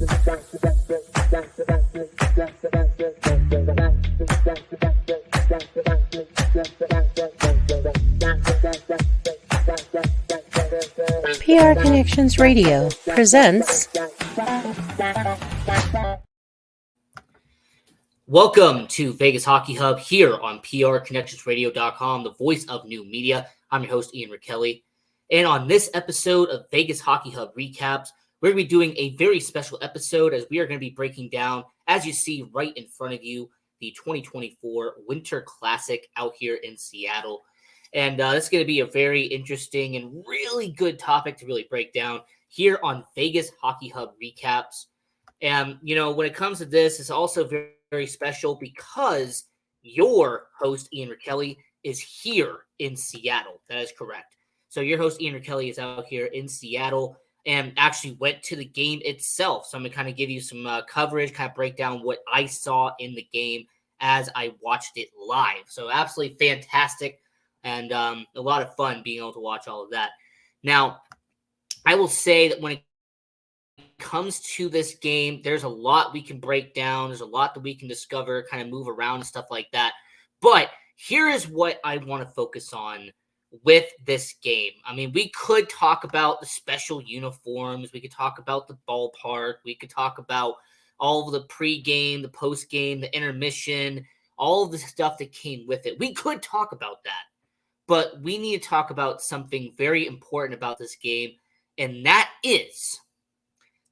PR Connections Radio presents. Welcome to Vegas Hockey Hub here on PRConnectionsRadio.com, the voice of new media. I'm your host, Ian Rachiele. And on this episode of Vegas Hockey Hub Recaps, we're going to be doing a very special episode as we are going to be breaking down, as you see right in front of you, the 2024 Winter Classic out here in Seattle. And this is going to be a very interesting and really good topic to really break down here on Vegas Hockey Hub Recaps. And, you know, when it comes to this, it's also very, very special because your host, Ian Rachiele, is here in Seattle. That is correct. So your host, Ian Rachiele, is out here in Seattle and actually went to the game itself. So I'm going to kind of give you some coverage, kind of break down what I saw in the game as I watched it live. So absolutely fantastic. And a lot of fun being able to watch all of that. Now, I will say that when it comes to this game, there's a lot we can break down. There's a lot that we can discover, kind of move around and stuff like that. But here is what I want to focus on with this game. I mean, we could talk about the special uniforms. We could talk about the ballpark. We could talk about all of the pregame, the postgame, the intermission, all of the stuff that came with it. We could talk about that. But we need to talk about something very important about this game, and that is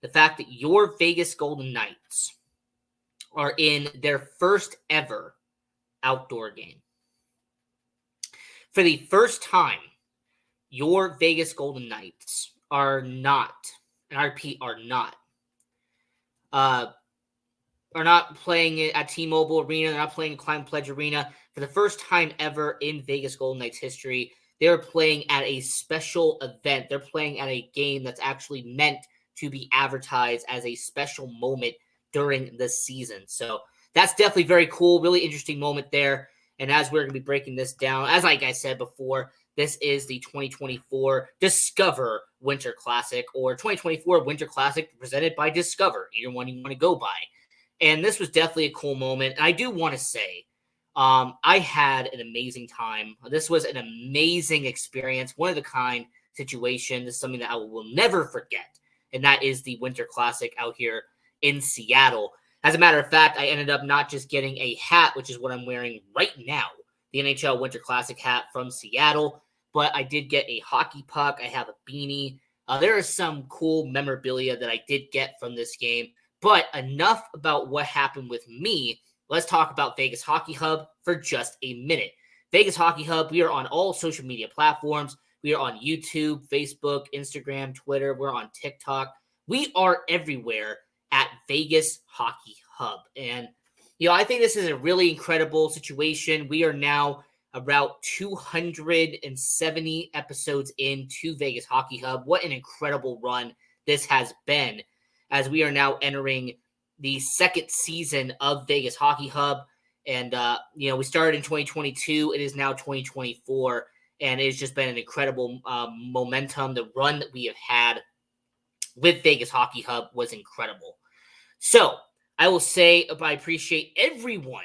the fact that your Vegas Golden Knights are in their first ever outdoor game. For the first time, your Vegas Golden Knights are not, and I repeat, are not playing it at T-Mobile Arena. They're not playing at Climate Pledge Arena. For the first time ever in Vegas Golden Knights history, they're playing at a special event. They're playing at a game that's actually meant to be advertised as a special moment during the season. So that's definitely very cool. Really interesting moment there. And as we're going to be breaking this down, as like I said before, this is the 2024 Discover Winter Classic, or 2024 Winter Classic presented by Discover, either one you want to go by. And this was definitely a cool moment. And I do want to say, I had an amazing time. This was an amazing experience, one of a kind situation. This is something that I will never forget. And that is the Winter Classic out here in Seattle. As a matter of fact, I ended up not just getting a hat, which is what I'm wearing right now, the NHL Winter Classic hat from Seattle, but I did get a hockey puck. I have a beanie. There is some cool memorabilia that I did get from this game. But enough about what happened with me. Let's talk about Vegas Hockey Hub for just a minute. Vegas Hockey Hub, we are on all social media platforms. We are on YouTube, Facebook, Instagram, Twitter. We're on TikTok. We are everywhere at Vegas Hockey Hub. And, you know, I think this is a really incredible situation. We are now about 270 episodes into Vegas Hockey Hub. What an incredible run this has been, as we are now entering the second season of Vegas Hockey Hub. And, you know, we started in 2022. It is now 2024. And it's just been an incredible momentum. The run that we have had with Vegas Hockey Hub was incredible. So I will say I appreciate everyone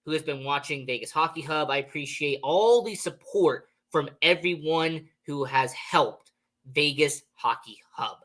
who has been watching Vegas Hockey Hub. I appreciate all the support from everyone who has helped Vegas Hockey Hub.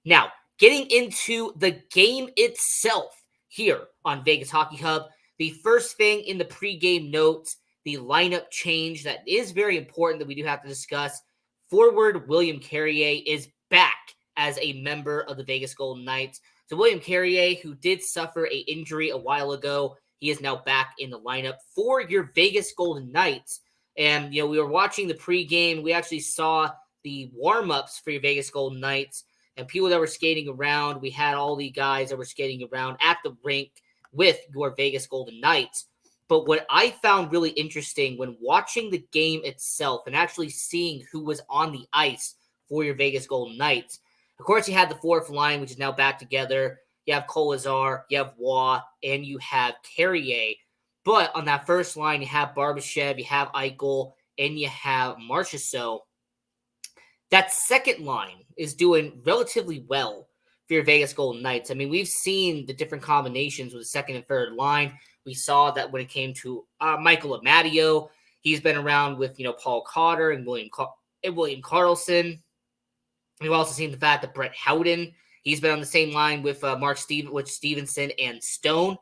Now, getting into the game itself here on Vegas Hockey Hub, the first thing in the pregame notes, the lineup change that is very important that we do have to discuss. Forward William Carrier is back as a member of the Vegas Golden Knights. So William Carrier, who did suffer an injury a while ago, he is now back in the lineup for your Vegas Golden Knights. And, you know, we were watching the pregame. We actually saw the warm-ups for your Vegas Golden Knights and people that were skating around. We had all the guys that were skating around at the rink with your Vegas Golden Knights. But what I found really interesting when watching the game itself and actually seeing who was on the ice for your Vegas Golden Knights, of course, you had the fourth line, which is now back together. You have Kolazar, you have Waugh, and you have Carrier. But on that first line, you have Barbashev, you have Eichel, and you have Marchessault. That second line is doing relatively well for for your Vegas Golden Knights. I mean, we've seen the different combinations with the second and third line. We saw that when it came to Michael Amadio, he's been around with, Paul Cotter and William Karlsson. We've also seen the fact that Brett Howden, he's been on the same line with Stevenson and Stone.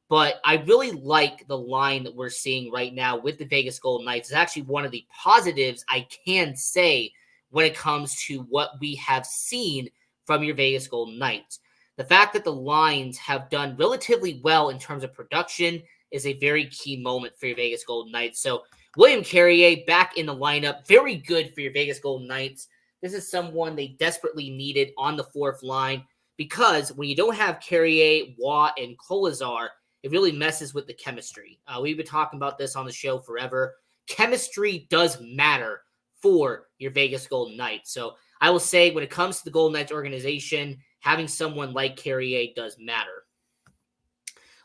But I really like the line that we're seeing right now with the Vegas Golden Knights. It's actually one of the positives I can say when it comes to what we have seen from your Vegas Golden Knights. The fact that the lines have done relatively well in terms of production is a very key moment for your Vegas Golden Knights. So William Carrier back in the lineup, very good for your Vegas Golden Knights. This is someone they desperately needed on the fourth line because when you don't have Carrier, Watt, and Kolazar, it really messes with the chemistry. We've been talking about this on the show forever. Chemistry does matter for your Vegas Golden Knights. So I will say when it comes to the Golden Knights organization, having someone like Carrier does matter.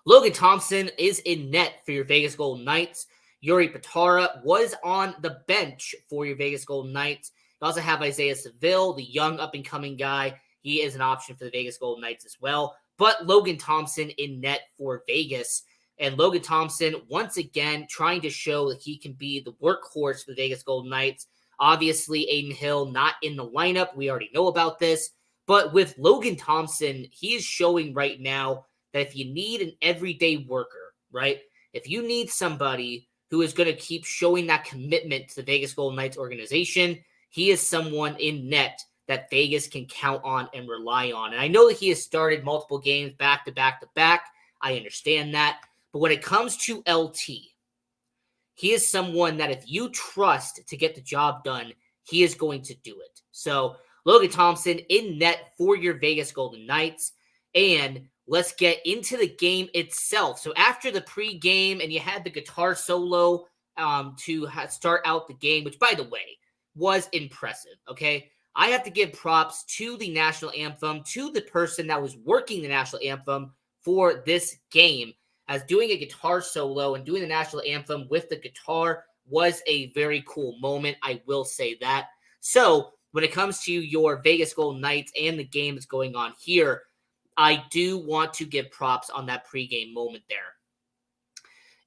Logan Thompson is in net for your Vegas Golden Knights. Yuri Patara was on the bench for your Vegas Golden Knights. You also have Isaiah Seville, the young up-and-coming guy. He is an option for the Vegas Golden Knights as well. But Logan Thompson in net for Vegas. And Logan Thompson, once again, trying to show that he can be the workhorse for the Vegas Golden Knights. Obviously, Aiden Hill not in the lineup. We already know about this. But with Logan Thompson, he is showing right now that if you need an everyday worker, right? If you need somebody who is going to keep showing that commitment to the Vegas Golden Knights organization, he is someone in net that Vegas can count on and rely on. And I know that he has started multiple games back to back to back. I understand that. But when it comes to LT, he is someone that if you trust to get the job done, he is going to do it. So Logan Thompson in net for your Vegas Golden Knights. And let's get into the game itself. So after the pregame and you had the guitar solo to start out the game, which by the way was impressive, okay? I have to give props to the national anthem, to the person that was working the national anthem for this game, as doing a guitar solo and doing the national anthem with the guitar was a very cool moment. I will say that. So when it comes to your Vegas Golden Knights and the game that's going on here, I do want to give props on that pregame moment there.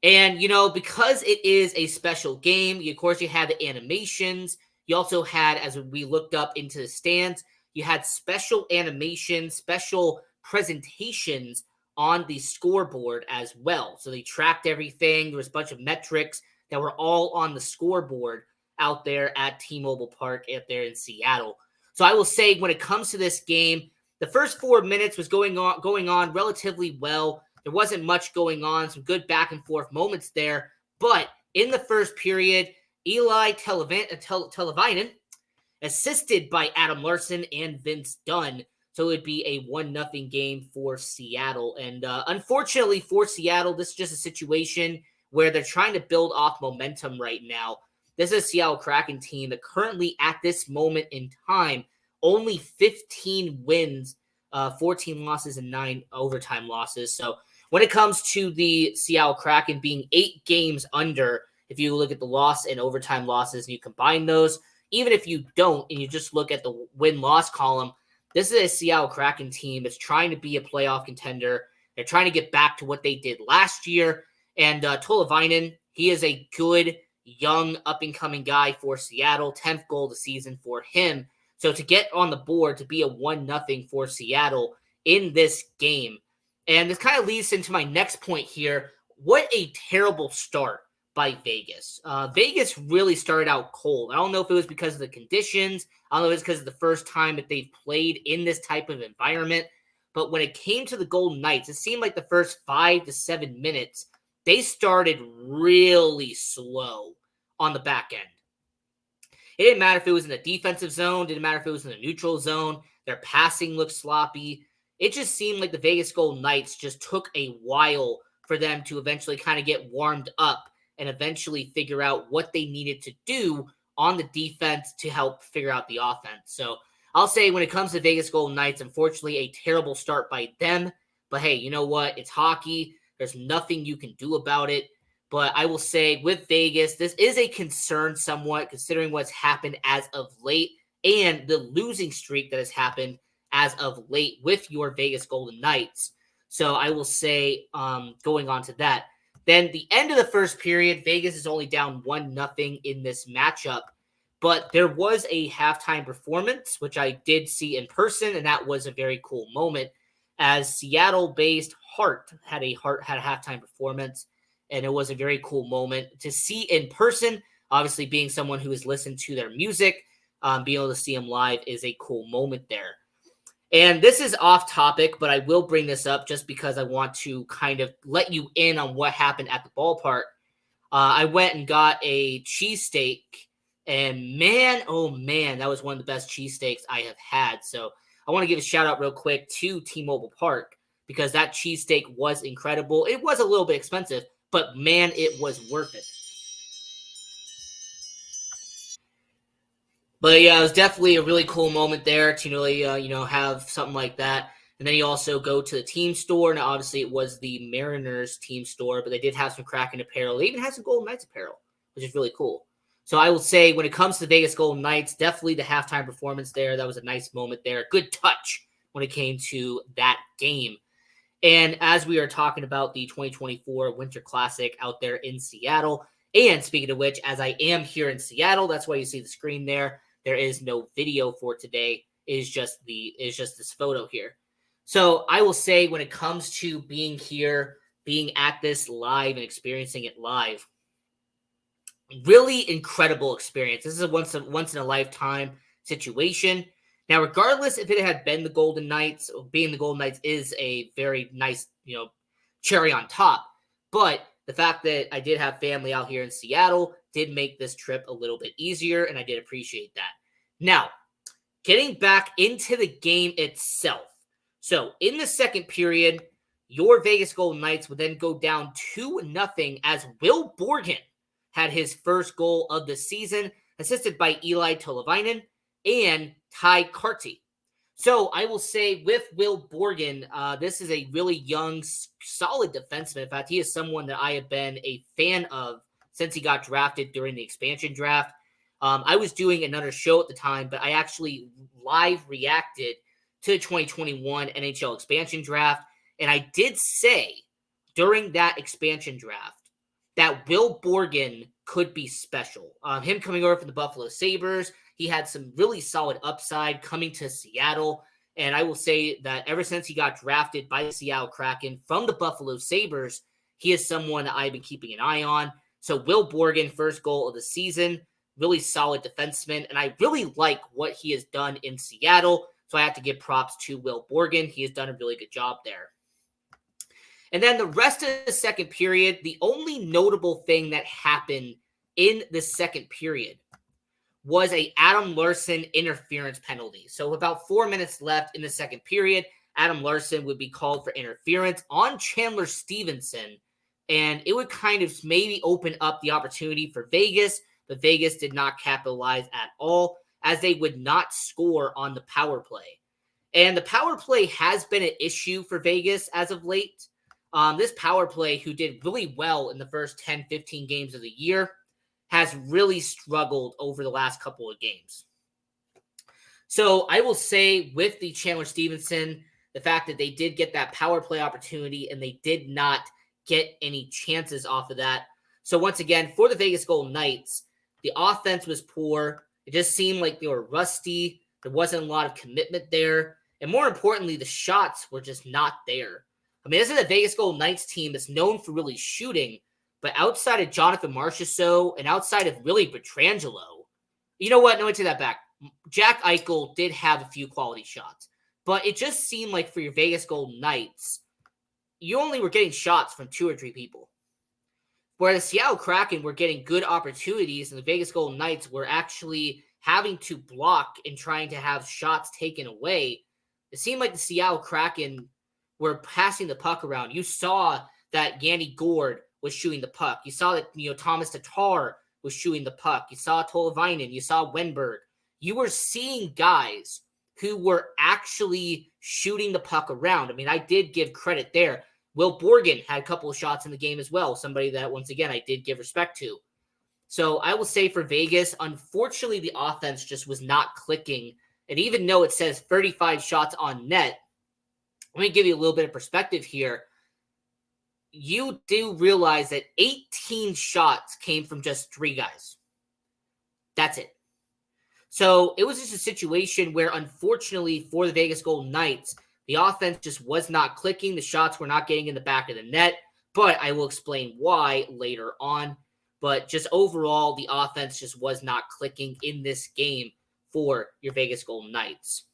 And, because it is a special game, of course, you had the animations. You also had, as we looked up into the stands, you had special animations, special presentations on the scoreboard as well. So they tracked everything. There was a bunch of metrics that were all on the scoreboard out there at T-Mobile Park out there in Seattle. So I will say when it comes to this game, the first 4 minutes was going on relatively well. There wasn't much going on, some good back and forth moments there. But in the first period, Eli Televainen, assisted by Adam Larson and Vince Dunn. So it would be a 1-0 game for Seattle. And unfortunately for Seattle, this is just a situation where they're trying to build off momentum right now. This is a Seattle Kraken team that currently at this moment in time, only 15 wins, 14 losses, and 9 overtime losses. So when it comes to the Seattle Kraken being 8 games under, if you look at the loss and overtime losses and you combine those, even if you don't and you just look at the win-loss column, this is a Seattle Kraken team that's trying to be a playoff contender. They're trying to get back to what they did last year. And Tolvainen, he is a good, young, up-and-coming guy for Seattle. 10th goal of the season for him. So to get on the board, to be a 1-0 for Seattle in this game. And this kind of leads into my next point here. What a terrible start by Vegas. Vegas really started out cold. I don't know if it was because of the conditions. I don't know if it's because of the first time that they've played in this type of environment. But when it came to the Golden Knights, it seemed like the first 5 to 7 minutes, they started really slow on the back end. It didn't matter if it was in the defensive zone. Didn't matter if it was in the neutral zone. Their passing looked sloppy. It just seemed like the Vegas Golden Knights just took a while for them to eventually kind of get warmed up and eventually figure out what they needed to do on the defense to help figure out the offense. So I'll say when it comes to Vegas Golden Knights, unfortunately, a terrible start by them. But hey, you know what? It's hockey. There's nothing you can do about it. But I will say with Vegas, this is a concern somewhat considering what's happened as of late and the losing streak that has happened as of late with your Vegas Golden Knights. So I will say, going on to that, then the end of the first period, Vegas is only down 1-0 in this matchup. But there was a halftime performance, which I did see in person, and that was a very cool moment. As Seattle-based Heart had a halftime performance, and it was a very cool moment to see in person. Obviously, being someone who has listened to their music, being able to see them live is a cool moment there. And this is off topic, but I will bring this up just because I want to kind of let you in on what happened at the ballpark. I went and got a cheesesteak, and man, oh man, that was one of the best cheesesteaks I have had. So I want to give a shout out real quick to T-Mobile Park because that cheesesteak was incredible. It was a little bit expensive, but man, it was worth it. But yeah, it was definitely a really cool moment there to really, have something like that. And then you also go to the team store. Now, obviously, it was the Mariners team store, but they did have some Kraken apparel. They even had some Golden Knights apparel, which is really cool. So I will say when it comes to the Vegas Golden Knights, definitely the halftime performance there. That was a nice moment there. Good touch when it came to that game. And as we are talking about the 2024 Winter Classic out there in Seattle, and speaking of which, as I am here in Seattle, that's why you see the screen there. There is no video for today. It's just this photo here. So I will say when it comes to being here, being at this live and experiencing it live, really incredible experience. This is a once in a lifetime situation. Now, regardless if it had been the Golden Knights, being the Golden Knights is a very nice, cherry on top. But the fact that I did have family out here in Seattle did make this trip a little bit easier, and I did appreciate that. Now, getting back into the game itself. So, in the second period, your Vegas Golden Knights would then go down 2-0 as Will Borgen had his first goal of the season, assisted by Eli Tolvainen and Ty Carty. So I will say with Will Borgen, this is a really young, solid defenseman. In fact, he is someone that I have been a fan of since he got drafted during the expansion draft. I was doing another show at the time, but I actually live reacted to the 2021 NHL expansion draft. And I did say during that expansion draft that Will Borgen could be special. Him coming over from the Buffalo Sabres, he had some really solid upside coming to Seattle. And I will say that ever since he got drafted by the Seattle Kraken from the Buffalo Sabres, he is someone that I've been keeping an eye on. So Will Borgen, first goal of the season, really solid defenseman. And I really like what he has done in Seattle. So I have to give props to Will Borgen. He has done a really good job there. And then the rest of the second period, the only notable thing that happened in the second period was a Adam Larson interference penalty. So about 4 minutes left in the second period, Adam Larson would be called for interference on Chandler Stevenson, and it would kind of maybe open up the opportunity for Vegas, but Vegas did not capitalize at all as they would not score on the power play. And the power play has been an issue for Vegas as of late. This power play, who did really well in the first 10, 15 games of the year, has really struggled over the last couple of games. So I will say with the Chandler Stevenson, the fact that they did get that power play opportunity and they did not get any chances off of that. So once again, for the Vegas Golden Knights, the offense was poor. It just seemed like they were rusty. There wasn't a lot of commitment there. And more importantly, the shots were just not there. I mean, this is a Vegas Golden Knights team that's known for really shooting, but outside of Jonathan Marchessault and outside of really Pietrangelo, you know what? No, I take that back. Jack Eichel did have a few quality shots, but it just seemed like for your Vegas Golden Knights, you only were getting shots from 2 or 3 people. Where the Seattle Kraken were getting good opportunities and the Vegas Golden Knights were actually having to block and trying to have shots taken away. It seemed like the Seattle Kraken were passing the puck around. You saw that Yanni Gourde was shooting the puck. You saw that Thomas Tatar was shooting the puck. You saw Tolvainen. You saw Wenberg. You were seeing guys who were actually shooting the puck around. I mean, I did give credit there. Will Borgen had a couple of shots in the game as well. Somebody that, once again, I did give respect to. So I will say for Vegas, unfortunately, the offense just was not clicking And even though it says 35 shots on net, let me give you a little bit of perspective here. You do realize that 18 shots came from just 3 guys. That's it. So it was just a situation where, unfortunately, for the Vegas Golden Knights, the offense just was not clicking. The shots were not getting in the back of the net, but I will explain why later on. But just overall, the offense just was not clicking in this game for your Vegas Golden Knights.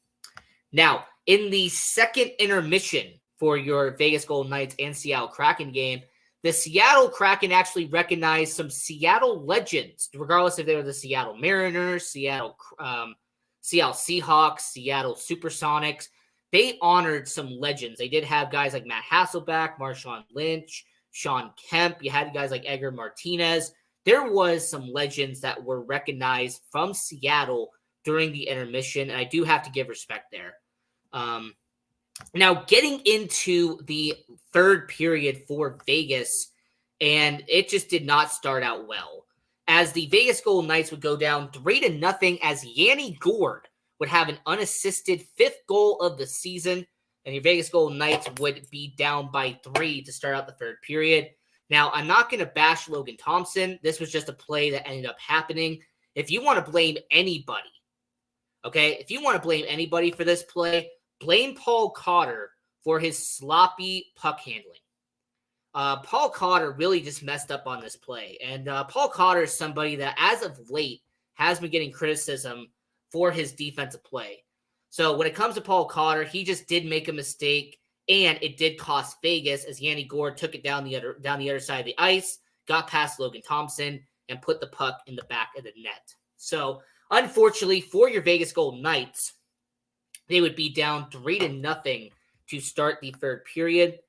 Now, in the second intermission for your Vegas Golden Knights and Seattle Kraken game, the Seattle Kraken actually recognized some Seattle legends, regardless if they were the Seattle Mariners, Seattle Seahawks, Seattle Supersonics. They honored some legends. They did have guys like Matt Hasselbeck, Marshawn Lynch, Sean Kemp. You had guys like Edgar Martinez. There was some legends that were recognized from Seattle during the intermission, and I do have to give respect there. Now, getting into the third period for Vegas, and it just did not start out well, as the Vegas Golden Knights would go down 3-0 as Yanni Gourde would have an unassisted 5th goal of the season, and your Vegas Golden Knights would be down by 3 to start out the third period. Now, I'm not going to bash Logan Thompson. This was just a play that ended up happening. If you want to blame anybody, okay, if you want to blame anybody for this play, blame Paul Cotter for his sloppy puck handling. Paul Cotter really just messed up on this play. And Paul Cotter is somebody that, as of late, has been getting criticism for his defensive play. So when it comes to Paul Cotter, he just did make a mistake, and it did cost Vegas as Yanni Gourde took it down the other side of the ice, got past Logan Thompson, and put the puck in the back of the net. So unfortunately for your Vegas Golden Knights, they would be down 3-0 to start the third period.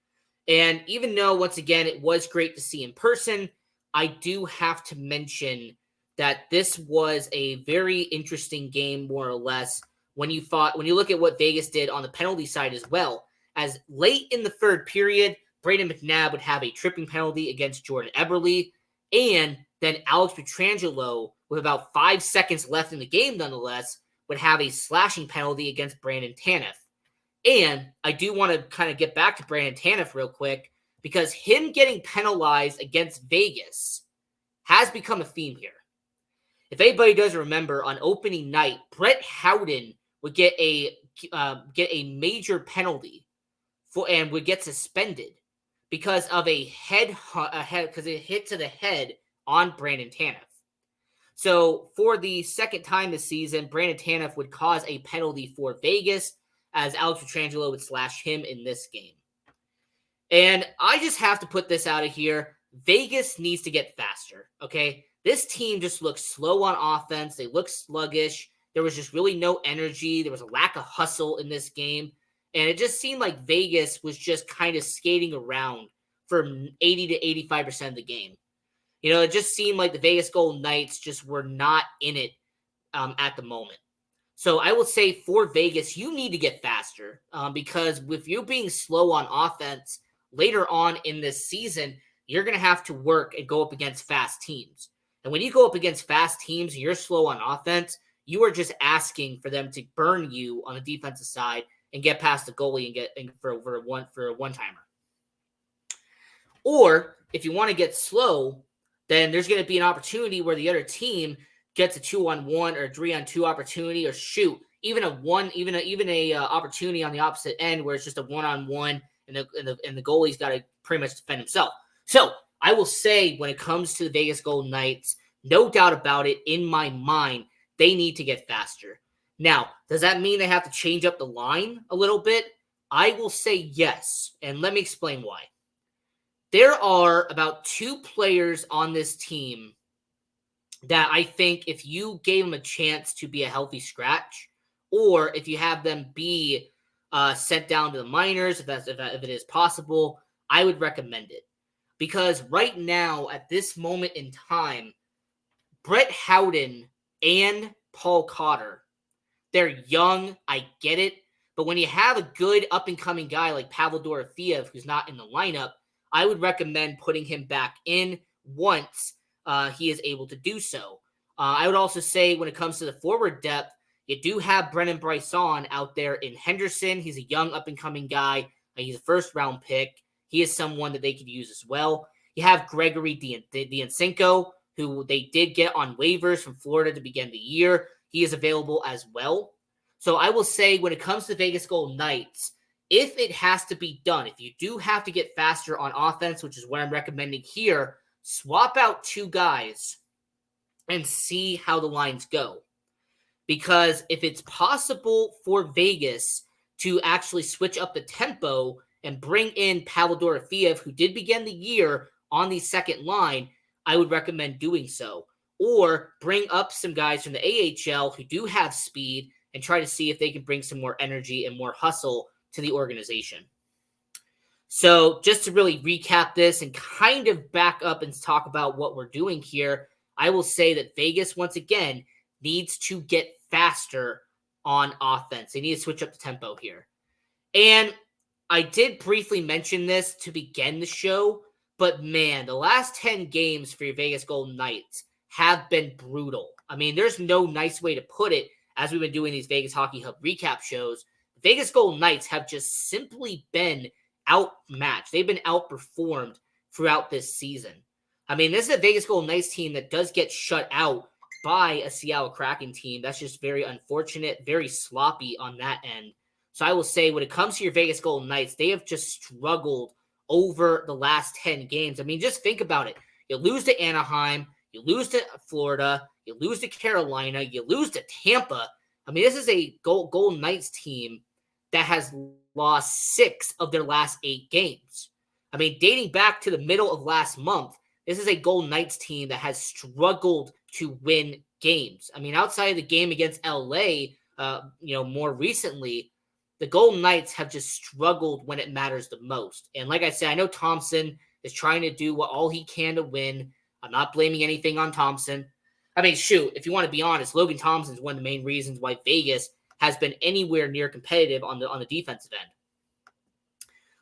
And even though, once again, it was great to see in person, I do have to mention that this was a very interesting game, more or less, when you look at what Vegas did on the penalty side as well. As late in the third period, Brayden McNabb would have a tripping penalty against Jordan Eberle, and then Alex Pietrangelo, with about 5 seconds left in the game, nonetheless, would have a slashing penalty against Brandon Tanev. And I do want to kind of get back to Brandon Tanev real quick, because him getting penalized against Vegas has become a theme here. If anybody does remember, on opening night, Brett Howden would get a major penalty and would get suspended because of a head because it hit to the head on Brandon Tanev. So for the second time this season, Brandon Tanev would cause a penalty for Vegas, as Alex Pietrangelo would slash him in this game. And I just have to put this out of here. Vegas needs to get faster, okay? This team just looks slow on offense. They look sluggish. There was just really no energy. There was a lack of hustle in this game. And it just seemed like Vegas was just kind of skating around for 80 to 85% of the game. You know, it just seemed like the Vegas Golden Knights just were not in it at the moment. So I will say for Vegas, you need to get faster because if you're being slow on offense later on in this season, you're going to have to work and go up against fast teams. And when you go up against fast teams and you're slow on offense, you are just asking for them to burn you on the defensive side and get past the goalie and get for a one-timer. Or if you want to get slow, then there's going to be an opportunity where the other team gets a 2-on-1 or a 3-on-2 opportunity, or shoot, even a opportunity on the opposite end where it's just a 1-on-1 and the goalie's got to pretty much defend himself. So I will say, when it comes to the Vegas Golden Knights, no doubt about it, in my mind, they need to get faster. Now, does that mean they have to change up the line a little bit? I will say yes, and let me explain why. There are about 2 players on this team that I think if you gave them a chance to be a healthy scratch, or if you have them be sent down to the minors, if it is possible, I would recommend it. Because right now, at this moment in time, Brett Howden and Paul Cotter, they're young, I get it, but when you have a good up-and-coming guy like Pavel Dorofeev, who's not in the lineup, I would recommend putting him back in once he is able to do so. I would also say, when it comes to the forward depth, You do have Brennan Bryson out there in Henderson. He's a young up-and-coming guy. He's a first-round pick. He is someone that they could use as well. You have Gregory Diancinco, who they did get on waivers from Florida to begin the year. He is available as well. So I will say when it comes to Vegas Golden Knights, if it has to be done, if you do have to get faster on offense, which is what I'm recommending here, swap out 2 guys and see how the lines go. Because if it's possible for Vegas to actually switch up the tempo and bring in Pavel Dorofeev, who did begin the year on the second line, I would recommend doing so. Or bring up some guys from the AHL who do have speed and try to see if they can bring some more energy and more hustle to the organization. So just to really recap this and kind of back up and talk about what we're doing here, I will say that Vegas, once again, needs to get faster on offense. They need to switch up the tempo here. And I did briefly mention this to begin the show, but man, the last 10 games for your Vegas Golden Knights have been brutal. I mean, there's no nice way to put it as we've been doing these Vegas Hockey Hub recap shows. The Vegas Golden Knights have just simply been outmatched. They've been outperformed throughout this season. I mean, this is a Vegas Golden Knights team that does get shut out by a Seattle Kraken team. That's just very unfortunate, very sloppy on that end. So I will say when it comes to your Vegas Golden Knights, they have just struggled over the last 10 games. I mean, just think about it. You lose to Anaheim, you lose to Florida, you lose to Carolina, you lose to Tampa. I mean, this is a Golden Knights team that has lost 6 of their last 8 games. I mean, dating back to the middle of last month, this is a Golden Knights team that has struggled to win games. I mean, outside of the game against LA, more recently, the Golden Knights have just struggled when it matters the most. And like I said, I know Thompson is trying to do all he can to win. I'm not blaming anything on Thompson. I mean, shoot, if you want to be honest, Logan Thompson is one of the main reasons why Vegas has been anywhere near competitive on the defensive end.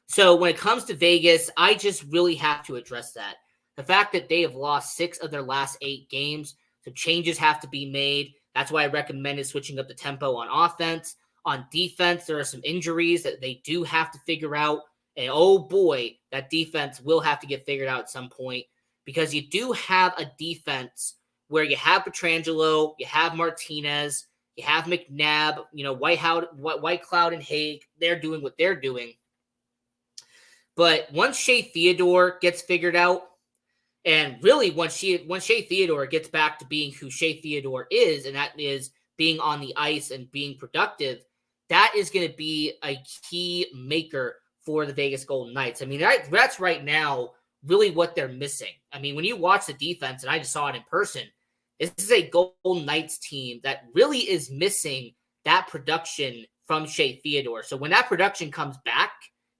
So when it comes to Vegas, I just really have to address that. The fact that they have lost 6 of their last 8 games, some changes have to be made. That's why I recommended switching up the tempo on offense. On defense, there are some injuries that they do have to figure out. And oh boy, that defense will have to get figured out at some point because you do have a defense where you have Pietrangelo, you have Martinez, you have McNabb, Whitecloud and Haig. They're doing what they're doing. But once Shea Theodore gets figured out, and really once Shea Theodore gets back to being who Shea Theodore is, and that is being on the ice and being productive, that is going to be a key maker for the Vegas Golden Knights. I mean, that's right now really what they're missing. I mean, when you watch the defense, and I just saw it in person, this is a Golden Knights team that really is missing that production from Shea Theodore. So when that production comes back,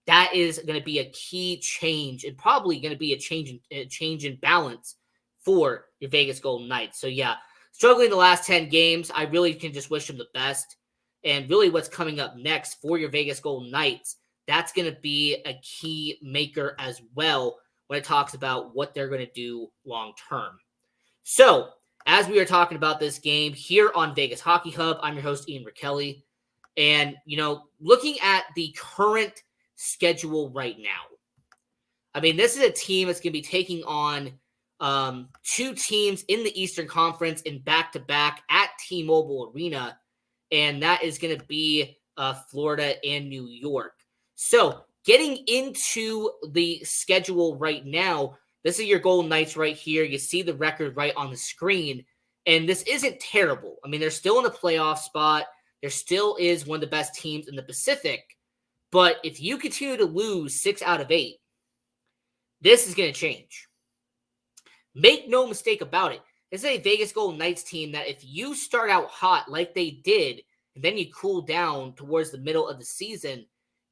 that is going to be a key change and probably going to be a change in balance for your Vegas Golden Knights. So yeah, struggling the last 10 games, I really can just wish them the best. And really what's coming up next for your Vegas Golden Knights, that's going to be a key maker as well when it talks about what they're going to do long term. So as we are talking about this game here on Vegas Hockey Hub, I'm your host, Ian Rachiele. And, looking at the current schedule right now, I mean, this is a team that's going to be taking on 2 teams in the Eastern Conference in back-to-back at T-Mobile Arena, and that is going to be Florida and New York. So getting into the schedule right now, this is your Golden Knights right here. You see the record right on the screen, and this isn't terrible. I mean, they're still in the playoff spot. There still is one of the best teams in the Pacific, but if you continue to lose 6 out of 8, this is going to change. Make no mistake about it. This is a Vegas Golden Knights team that if you start out hot like they did, and then you cool down towards the middle of the season,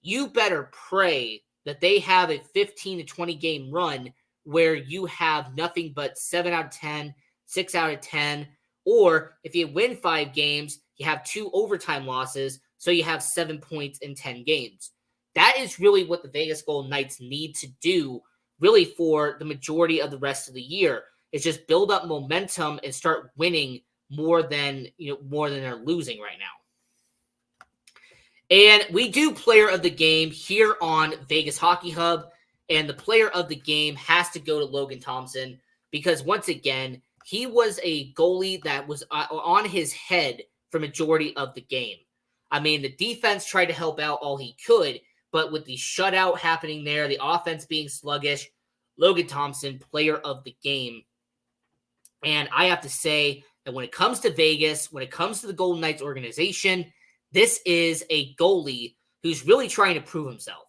you better pray that they have a 15 to 20 game run where you have nothing but 7 out of 10, 6 out of 10, or if you win 5 games, you have 2 overtime losses, so you have 7 points in 10 games. That is really what the Vegas Golden Knights need to do really for the majority of the rest of the year, is just build up momentum and start winning more than they're losing right now. And we do player of the game here on Vegas Hockey Hub, and the player of the game has to go to Logan Thompson because once again, he was a goalie that was on his head for majority of the game. I mean, the defense tried to help out all he could, but with the shutout happening there, the offense being sluggish, Logan Thompson, player of the game. And I have to say that when it comes to Vegas, when it comes to the Golden Knights organization, this is a goalie who's really trying to prove himself.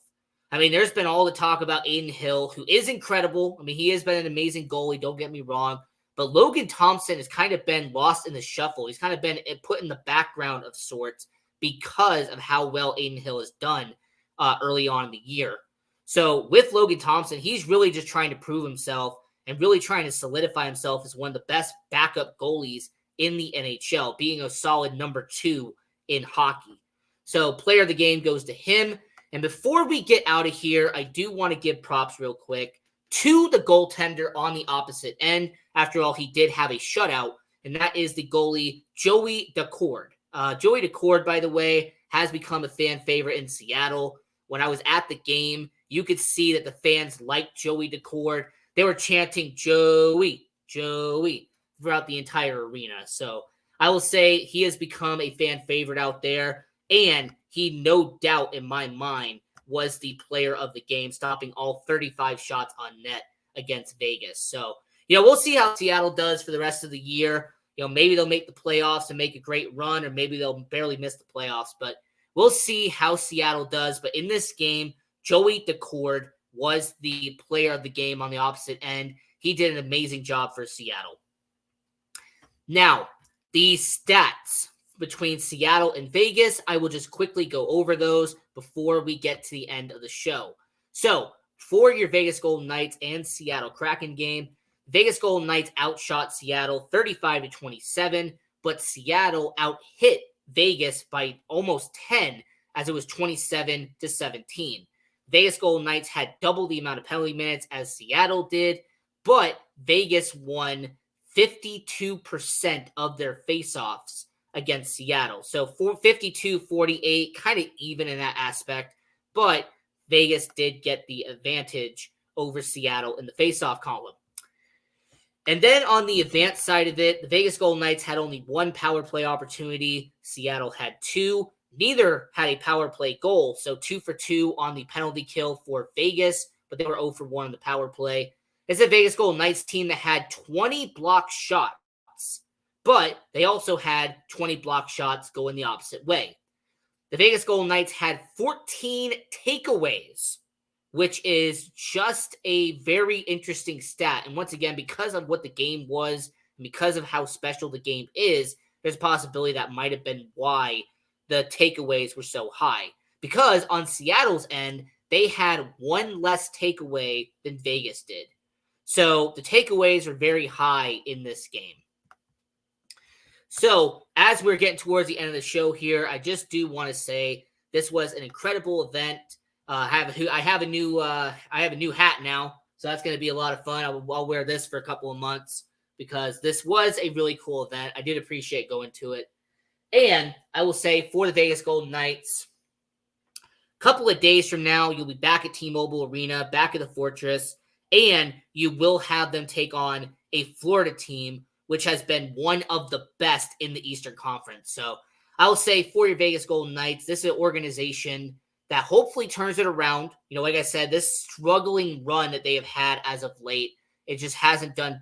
I mean, there's been all the talk about Aiden Hill, who is incredible. I mean, he has been an amazing goalie, don't get me wrong. But Logan Thompson has kind of been lost in the shuffle. He's kind of been put in the background of sorts because of how well Aiden Hill has done early on in the year. So with Logan Thompson, he's really just trying to prove himself and really trying to solidify himself as one of the best backup goalies in the NHL, being a solid number 2 in hockey. So player of the game goes to him. And before we get out of here, I do want to give props real quick to the goaltender on the opposite end. After all, he did have a shutout, and that is the goalie, Joey Daccord. Joey Daccord, by the way, has become a fan favorite in Seattle. When I was at the game, you could see that the fans liked Joey Daccord. They were chanting, Joey, Joey, throughout the entire arena. So I will say he has become a fan favorite out there, and he no doubt in my mind was the player of the game, stopping all 35 shots on net against Vegas. So, we'll see how Seattle does for the rest of the year. Maybe they'll make the playoffs and make a great run, or maybe they'll barely miss the playoffs, but we'll see how Seattle does. But in this game, Joey Daccord was the player of the game on the opposite end. He did an amazing job for Seattle. Now, the stats between Seattle and Vegas, I will just quickly go over those before we get to the end of the show. So, for your Vegas Golden Knights and Seattle Kraken game, Vegas Golden Knights outshot Seattle 35-27, but Seattle outhit Vegas by almost 10 as it was 27-17. Vegas Golden Knights had double the amount of penalty minutes as Seattle did, but Vegas won 52% of their faceoffs against Seattle. So 52-48, kind of even in that aspect, but Vegas did get the advantage over Seattle in the faceoff column. And then on the advanced side of it, the Vegas Golden Knights had only one power play opportunity. Seattle had 2. Neither had a power play goal, so 2 for 2 on the penalty kill for Vegas, but they were 0 for 1 on the power play. It's a Vegas Golden Knights team that had 20 block shots, but they also had 20 block shots going the opposite way. The Vegas Golden Knights had 14 takeaways, which is just a very interesting stat. And once again, because of what the game was, and because of how special the game is, there's a possibility that might have been why the takeaways were so high. Because on Seattle's end, they had one less takeaway than Vegas did. So the takeaways are very high in this game. So as we're getting towards the end of the show here, I just do want to say this was an incredible event. I have a new hat now, so that's going to be a lot of fun. I'll wear this for a couple of months because this was a really cool event. I did appreciate going to it. And I will say for the Vegas Golden Knights, a couple of days from now, you'll be back at T-Mobile Arena, back at the Fortress, and you will have them take on a Florida team, which has been one of the best in the Eastern Conference. So I will say for your Vegas Golden Knights, this is an organization that hopefully turns it around. Like I said, this struggling run that they have had as of late, it just hasn't done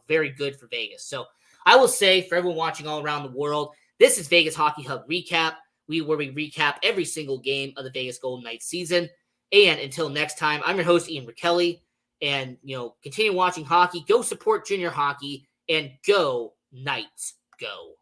very good for Vegas. So I will say for everyone watching all around the world, this is Vegas Hockey Hub Recap, where we recap every single game of the Vegas Golden Knights season. And until next time, I'm your host, Ian Rachiele. And, continue watching hockey. Go support junior hockey. And go Knights, go.